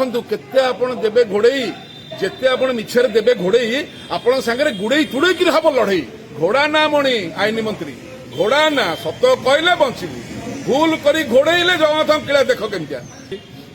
देखु केते आपण देबे घोड़े जेते आपण मिछरे देबे घोड़े आपण सांगे गुड़े तुड़े कि हम लड़ई घोड़ा ना मणि आईन मंत्री घोड़ा ना सत कहले बंचबू भूल करी घोड़े जगन्नाथ किला देख केमिया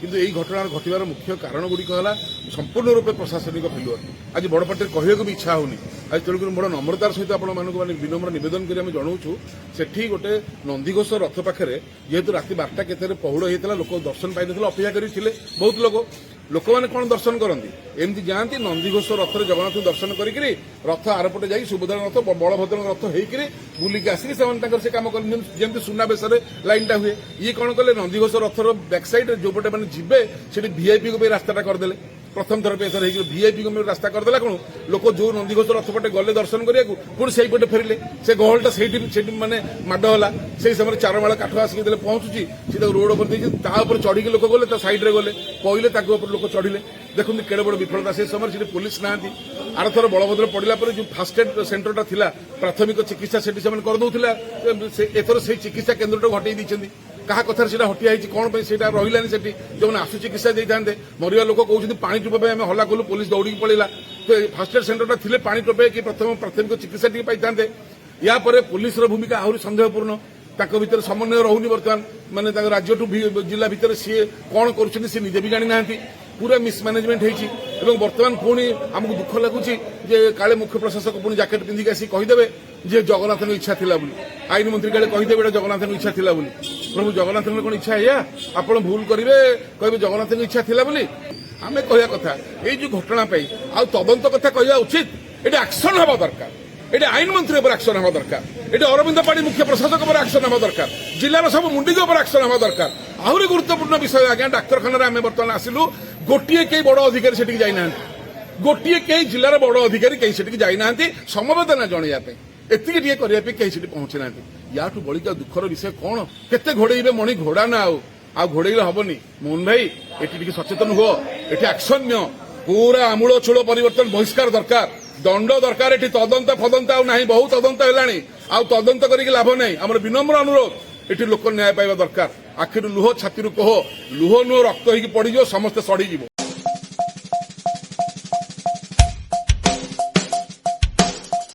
किंतु यही घटना घटवार मुख्य कारण गुड़िक है संपूर्ण रूपे प्रशासनिक फेलुअर आज बड़ पार्टी कहूँ भी इच्छा होनी आज तेणुक बड़ नम्रतार सहित आपने विनम्र नवेदन कर जनाऊँ से गोटे नंदीघोष रथ पाखे जेहेतु राति 12टा केते पहुड़ होता लोक दर्शन पाई अपेक्षा करते बहुत लोग लोक मैंने कौन दर्शन करती एमती जाती नंदीघोष रथ जगन्नाथ दर्शन करी रथ आरपटे जा सुभद्रा रथ बलभद्र रथ होकर बुलिक आसिक से कम कर सुनाबेश लाइनटा हुए ये कौन कले नंदीघोष रथर बैक साइड जो पटे मैंने जीवे से वीआईपी को रास्ता करदे प्रथम थर पे एथर वीआईपी को रास्ता करदेला कौन लोक जो नंदीघोष रथ पटे गले दर्शन करा पुणी से पटे फेरिले से गहलटा से माने माडला से समय चारमाला काठ आसिक पहुंचुची सी रोड पर चढ़ी लोक गले सैड्रे गले कहले लोक चढ़िले देखते केड़े बड़ विफलता से समय पुलिस ना आरथर बलभद्र पड़ा पर जो फास्ट एड सेंटरटा थिला प्राथमिक चिकित्सा से करदे एथर से चिकित्सा केन्द्र हटई दी क्या कथार से हटिया कौन से रही से जो आसु चिकित्सा देते मरिया लोक कहते पानी टोपे आम हल्ला कलु पुलिस दौड़ी पड़ेगा तो फास्ट एड सेंटरटा थिले पानी टोपे कि प्रथम प्राथमिक चिकित्सा टी पाई या भूमिका आहरी सन्देहपूर्ण भीतर समन्वय रहुनी बर्तमान माने राज्य टू जिला भितर सी कौन कर निजे भी जानी ना पूरा मिसमानेजमेंट होती बर्तमान पुणी आमको दुख लगुच काले मुख्य प्रशासक पुणी जैकेट पिंधिक आसी कहीदेवे जे जगन्नाथ इच्छा थिला आईन मंत्री काले कहीदेवे जगन्नाथ इच्छा थिला प्रभु जगन्नाथ कौन इच्छा है आप भूल करेंगे कहे जगन्नाथ इच्छा थिला आम कह कथा ये जो घटना आ तदंत कथा कहवा उचित ये एक्शन हवा दरकार ये आईन मंत्री पर एक्शन हवा दरकार ये अरविंद पाड़ी मुख्य प्रशासक पर एक्शन हवा दरकार जिलार सब मुंडी पर एक्शन हवा दरकार आहरी गुरुत्वपूर्ण विषय आज्ञा डाक्तखाना आम बर्तमान आसिलु गोटे कई बड़ अधिकारी से जाना गोटे कई जिलार बड़ अधिकारी कहीं से जाना समवेदना जनवाई एति करने कहीं से पहुंची ना या बड़िका दुखर विषय कौन केते घोड़े मणि घोड़ा ना आ घोड़े हेनी मोहन भाई ये सचेतन हुआ ये एक्शन नियो पूरा आमूल चूल परिवर्तन बहिष्कार दरकार दंड दरकार ये तदंत फदंत आना बहुत तदंत है तदंत कर लाभ नहीं आम विनम्र अनुरोध ये लोक न्याय पाइबा दरकार आखिर लुह छाती कह लुह नुह रक्त हो पड़ समस्ते सड़ीज।